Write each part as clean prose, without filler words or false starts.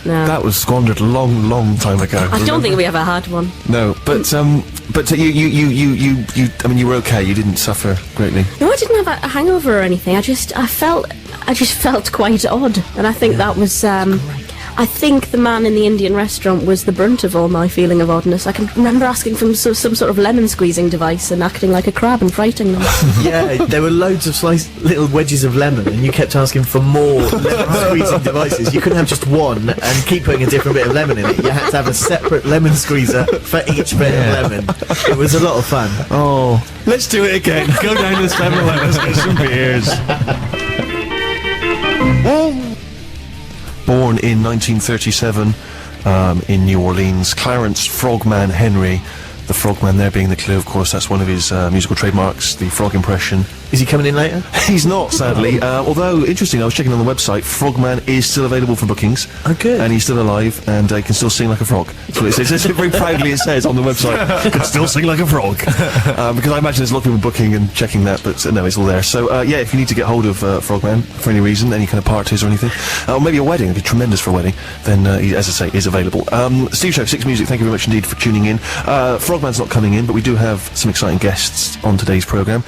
No. That was squandered a long time ago. I don't think we ever had one. No, but you. I mean, you were okay. You didn't suffer greatly. No, I didn't have a hangover or anything. I just felt quite odd, and I think that was. I think the man in the Indian restaurant was the brunt of all my feeling of oddness. I can remember asking for some sort of lemon squeezing device and acting like a crab and frightening them. Yeah, there were loads of sliced little wedges of lemon, and you kept asking for more lemon squeezing devices. You couldn't have just one and keep putting a different bit of lemon in it. You had to have a separate lemon squeezer for each bit of lemon. It was a lot of fun. Oh, let's do it again. Go down to the 7-Eleven, let's get some beers. Born in 1937 in New Orleans, Clarence Frogman Henry, the Frogman there being the clue, of course, that's one of his musical trademarks, the frog impression. Is he coming in later? He's not, sadly. Although, interesting, I was checking on the website, Frogman is still available for bookings. Oh, good. And he's still alive, and he can still sing like a frog. That's what it says. Very proudly it says on the website, can still sing like a frog. Because I imagine there's a lot of people booking and checking that, but no, it's all there. So, yeah, if you need to get hold of Frogman for any reason, any kind of parties or anything, or maybe a wedding, it'd be tremendous for a wedding, then, he, as I say, is available. Steve Show, 6 Music, thank you very much indeed for tuning in. Frogman's not coming in, but we do have some exciting guests on today's programme.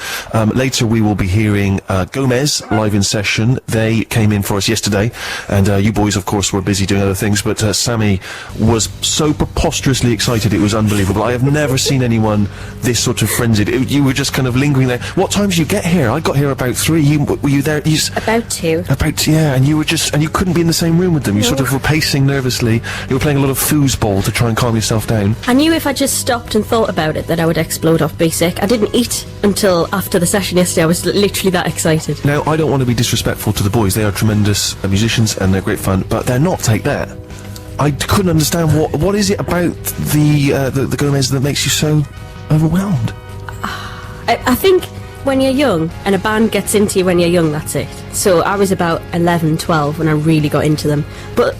Later we will be hearing Gomez live in session. They came in for us yesterday, and you boys, of course, were busy doing other things, but Sammy was so preposterously excited, it was unbelievable. I have never seen anyone this sort of frenzied. You were just kind of lingering there. What time did you get here? I got here about 3. Were you there? About 2. Yeah, and you were just, and you couldn't be in the same room with them. You sort of were pacing nervously. You were playing a lot of foosball to try and calm yourself down. I knew if I just stopped and thought about it that I would explode off basic. I didn't eat until after the session yesterday. I was literally that excited. Now, I don't want to be disrespectful to the boys. They are tremendous musicians and they're great fun, but they're not Take That. I couldn't understand what is it about the Gomez that makes you so overwhelmed? I think when you're young and a band gets into you when you're young, that's it. So I was about 11, 12 when I really got into them. But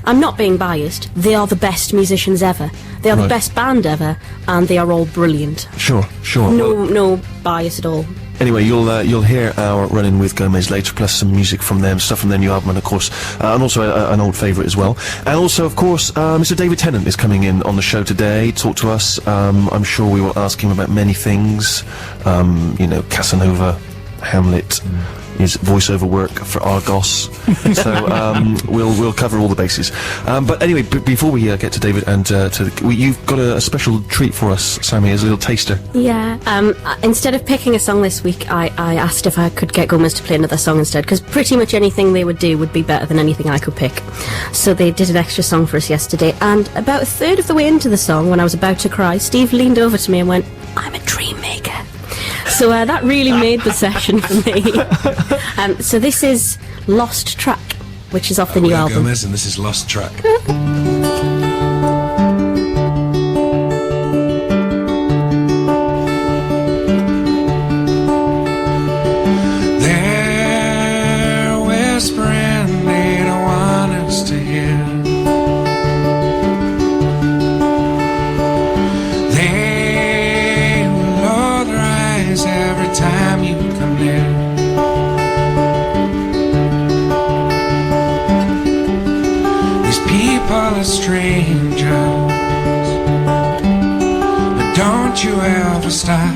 I'm not being biased. They are the best musicians ever. They are the best band ever, and they are all brilliant. Sure. No bias at all. Anyway, you'll hear our run-in with Gomez later, plus some music from them, stuff from their new album, and of course, and also an old favourite as well. And also, of course, Mr. David Tennant is coming in on the show today, talk to us. I'm sure we will ask him about many things. You know, Casanova, Hamlet. His voiceover work for Argos, so we'll cover all the bases. But anyway, before we get to David and you've got a special treat for us, Sammy, as a little taster. Yeah. Instead of picking a song this week, I asked if I could get Gomez to play another song instead, because pretty much anything they would do would be better than anything I could pick. So they did an extra song for us yesterday, and about a third of the way into the song, when I was about to cry, Steve leaned over to me and went, "I'm a dream maker." So that really made the session for me. So this is Lost Track, which is off the new album. Gomez, and this is Lost Track. They're whispering, they don't want us to hear. They lower their eyes every time you come near. People are strangers, but don't you ever stop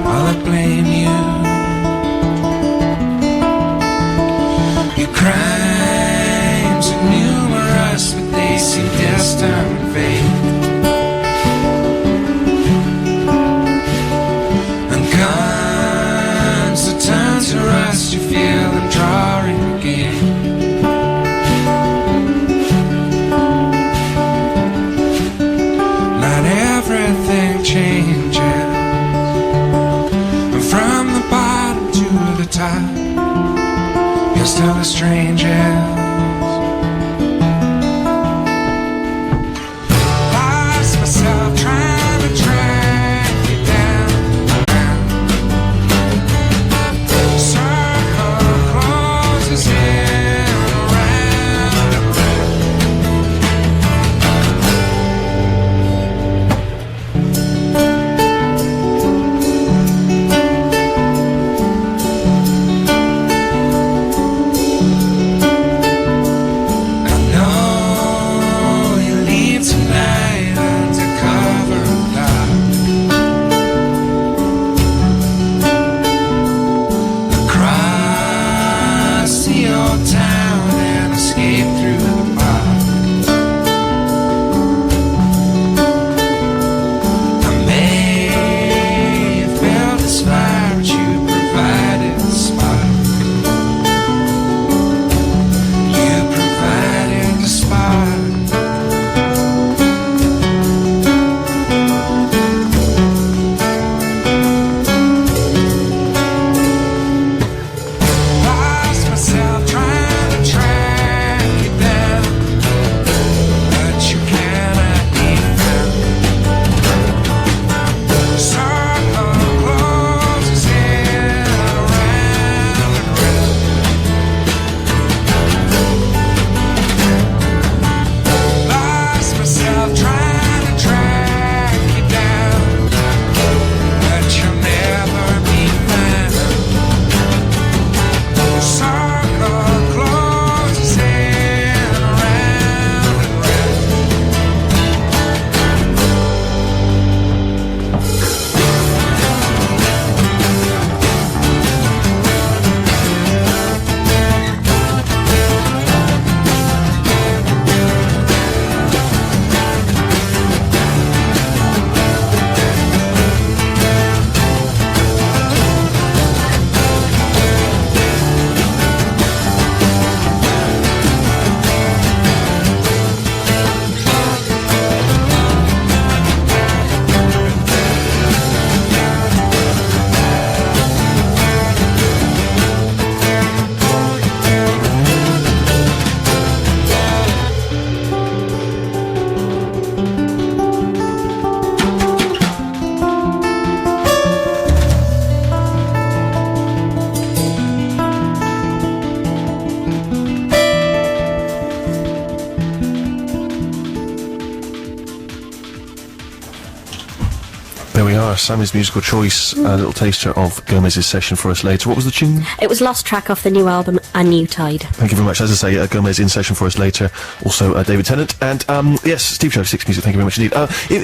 while I blame you. Your crimes are numerous, but they seem destined and vague. And guns that turn to rust, you feel them drawing again. Everything changes, and from the bottom to the top, you're still the strangest. Lost myself trying to track you down. Circle closes in around. Star, Sammy's musical choice, a little taster of Gomez's session for us later. What was the tune? It was Lost Track off the new album, A New Tide. Thank you very much. As I say, Gomez in session for us later. Also, David Tennant. And, yes, Steve Show, 6 Music, thank you very much indeed.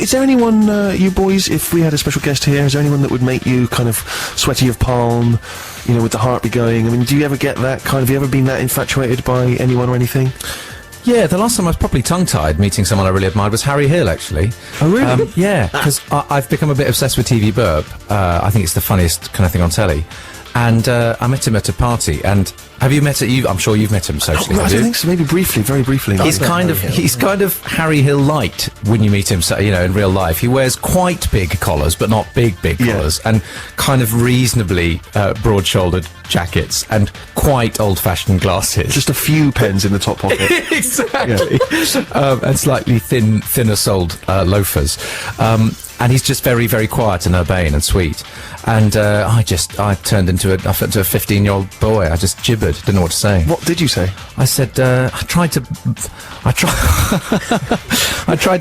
Is there anyone, you boys, if we had a special guest here, is there anyone that would make you kind of sweaty of palm, you know, with the heart be going? I mean, do you ever get that kind of, have you ever been that infatuated by anyone or anything? Yeah, the last time I was properly tongue-tied meeting someone I really admired was Harry Hill, actually. Oh, really? Yeah, because I've become a bit obsessed with TV Burp. I think it's the funniest kind of thing on telly. And I met him at a party, and have you met him? I'm sure you've met him socially. I don't think so, maybe briefly, very briefly. He's kind of Harry Hill light when you meet him, so, you know, in real life. He wears quite big collars, but not big collars, and kind of reasonably broad-shouldered jackets, and quite old-fashioned glasses. Just a few pens in the top pocket. Exactly. And slightly thinner-soled loafers. And he's just very, very quiet and urbane and sweet. And I turned into a 15-year-old boy. I just gibbered, didn't know what to say. What did you say? I said, I tried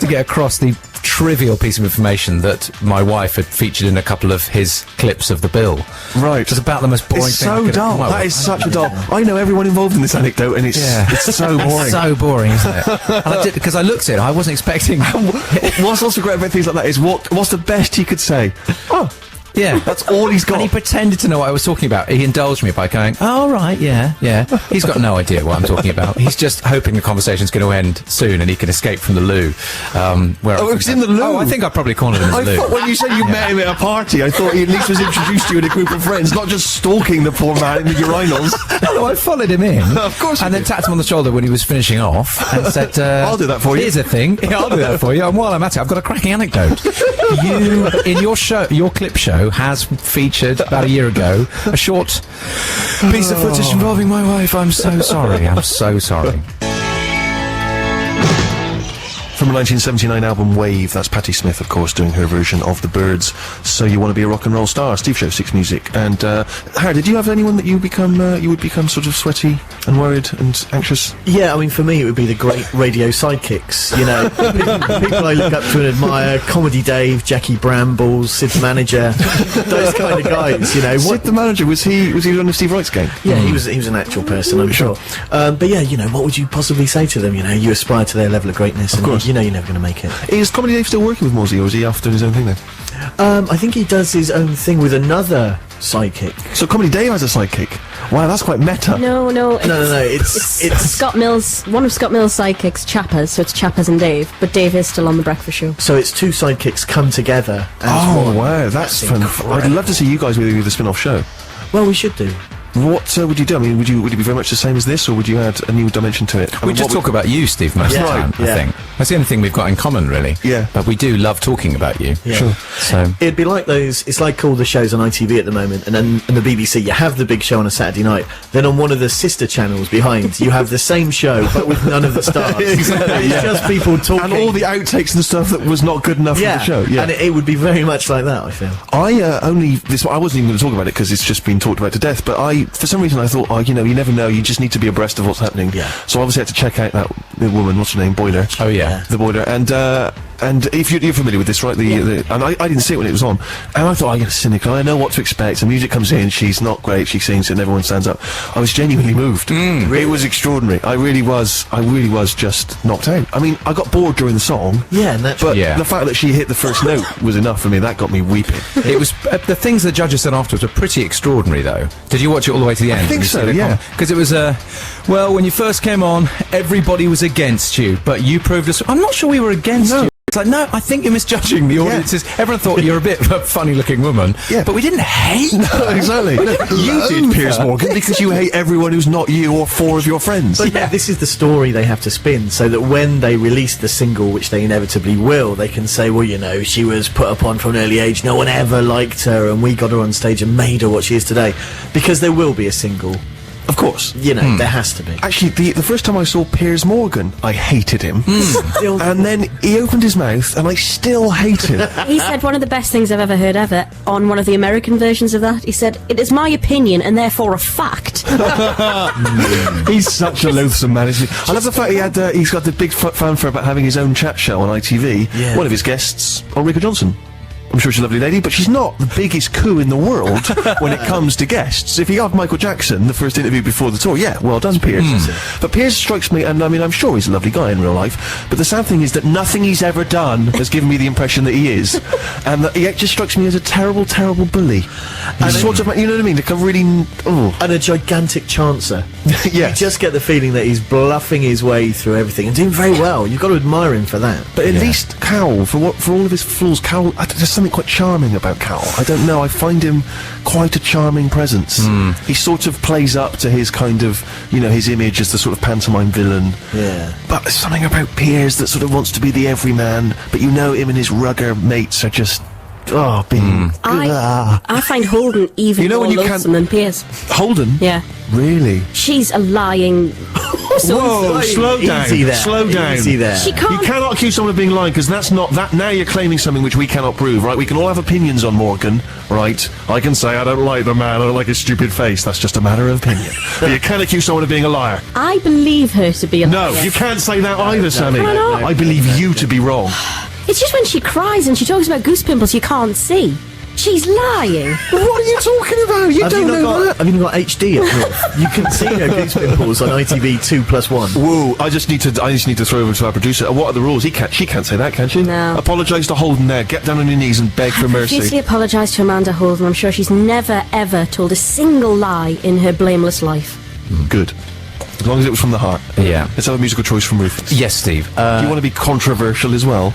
to get across the trivial piece of information that my wife had featured in a couple of his clips of the Bill. Right. It was about the most boring it's thing. So dull. That is such a dull. I know everyone involved in this anecdote, and it's so boring. It's so boring, isn't it? And I did, because I looked at it, I wasn't expecting. What's also great about things like that is what's the best he could say? Oh. Yeah. That's all he's got. And he pretended to know what I was talking about. He indulged me by going, oh, right, yeah. He's got no idea what I'm talking about. He's just hoping the conversation's going to end soon and he can escape from the loo. Where it was in the loo? Oh, I think I probably cornered him in the loo. I thought when you said you met him at a party, I thought he at least was introduced to you in a group of friends, not just stalking the poor man in the urinals. No, I followed him in. Of course you And then did. tapped him on the shoulder when he was finishing off and said, I'll do that for you. Here's a thing. Yeah, I'll do that for you. And while I'm at it, I've got a cracking anecdote. You, in your show, your clip show, has featured about a year ago a short piece of footage involving my wife. I'm so sorry. I'm so sorry. From a 1979 album, Wave, that's Patti Smith, of course, doing her version of The Byrds, So You Want to Be a Rock and Roll Star, Steve Show, 6 Music. And, Harry, did you have anyone that you would become sort of sweaty and worried and anxious? Yeah, I mean, for me, it would be the great radio sidekicks, you know, people I look up to and admire, Comedy Dave, Jackie Brambles, Sid the Manager, those kind of guys, you know. Sid the Manager, was he on the Steve Wright's game? Yeah, he was an actual person, I'm sure. But yeah, you know, what would you possibly say to them, you know? You aspire to their level of greatness, and course. you know you're never going to make it. Is Comedy Dave still working with Morsey, or is he off doing his own thing then? I think he does his own thing with another sidekick. So Comedy Dave has a sidekick? Wow, that's quite meta. No. No, it's Scott Mills, one of Scott Mills' sidekicks, Chappers, so it's Chappers and Dave, but Dave is still on the breakfast show. so it's two sidekicks come together as Oh, one. wow, that's fun. incredible. I'd love to see you guys with a spin-off show. Well, we should do. What would you do? I mean, would it be very much the same as this, or would you add a new dimension to it? I We mean, just what talk about you, Steve, most of the Yeah. time, I Yeah. think. That's the only thing we've got in common, really. Yeah. But we do love talking about you. Yeah. Sure. So, It'd be like those, it's like all the shows on ITV at the moment, and then in the BBC, you have the big show on a Saturday night, then on one of the sister channels behind, you have the same show, but with none of the stars. Exactly, It's yeah. just people talking. And all the outtakes and stuff that was not good enough for the show. Yeah. and it would be very much like that, I feel. I wasn't even going to talk about it because it's just been talked about to death, but for some reason I thought, oh, you know, you never know, you just need to be abreast of what's happening. Yeah. So obviously I had to check out the woman, what's her name, Boiler. oh yeah. The Boiler, and if you're familiar with this, right? And I didn't see it when it was on, and I thought, I'm cynical. I know what to expect. The music comes in, she's not great, she sings it, and everyone stands up. I was genuinely moved. It was extraordinary. I really was just knocked out. I mean, I got bored during the song. Yeah, and that's But Yeah. the fact that she hit the first note was enough for me. That got me weeping. It was the things the judges said afterwards were pretty extraordinary, though. Did you watch it all the way to the end? think so, yeah. Because it was well, when you first came on, everybody was against you, but you proved us. I'm not sure we were against you. It's like, no, I think you're misjudging the audiences. Everyone thought you're a bit of a funny-looking woman, Yeah. but we didn't hate. No, exactly. You did, Piers Morgan, because you hate everyone who's not you or four of your friends. But yeah, this is the story they have to spin, so that when they release the single, which they inevitably will, they can say, well, you know, she was put upon from an early age, no one ever liked her, and we got her on stage and made her what she is today. Because there will be a single. Of course. You know, there has to be. Actually, the first time I saw Piers Morgan, I hated him. And then he opened his mouth, and I still hate him. He said one of the best things I've ever heard ever on one of the American versions of that. He said, "It is my opinion and therefore a fact." He's such a loathsome man, isn't he? I love the fact he's got the big fanfare about having his own chat show on ITV. Yeah. One of his guests, Ulrika Johnson. I'm sure she's a lovely lady, but she's not the biggest coup in the world when it comes to guests. If you have Michael Jackson, the first interview before the tour, yeah, well done, Piers. But Piers strikes me, and I mean, I'm sure he's a lovely guy in real life, but the sad thing is that nothing he's ever done has given me the impression that he is. And that he just strikes me as a terrible, terrible bully. And sort of, you know what I mean? Like a really, And a gigantic chancer. yes. You just get the feeling that he's bluffing his way through everything and doing very well. You've got to admire him for that. But at least Cowell, for all of his flaws, Cowell, there's something quite charming about Cowell. I don't know, I find him quite a charming presence. He sort of plays up to his kind of, you know, his image as the sort of pantomime villain. Yeah. But there's something about Piers that sort of wants to be the everyman, but you know him and his rugger mates are just, being... I find Holden even You know more when you loathsome than Piers. Holden? Yeah. Really? She's a lying... Whoa, slow down. Easy there. Slow down. Easy there. She You can't... cannot accuse someone of being lying, because that's not that. Now you're claiming something which we cannot prove, right? We can all have opinions on Morgan, right? I can say I don't like the man, I don't like his stupid face. That's just a matter of opinion. But you can't accuse someone of being a liar. I believe her to be a No, liar. you can't say that either, Sammy. Why not? I believe you to be wrong. It's just when she cries and she talks about goose pimples you can't see. She's lying. What are you talking about? You don't know that. Have you not got HD at North? You can see her goose pimples on ITV 2+1. Whoa! I just need to throw over to our producer. What are the rules? She can't say that, can she? No. Apologise to Holden there. Get down on your knees and beg for mercy. Profusely apologise to Amanda Holden. I'm sure she's never ever told a single lie in her blameless life. Good. As long as it was from the heart. Yeah. Let's have a musical choice from Rufus. Yes, Steve. Do you want to be controversial as well?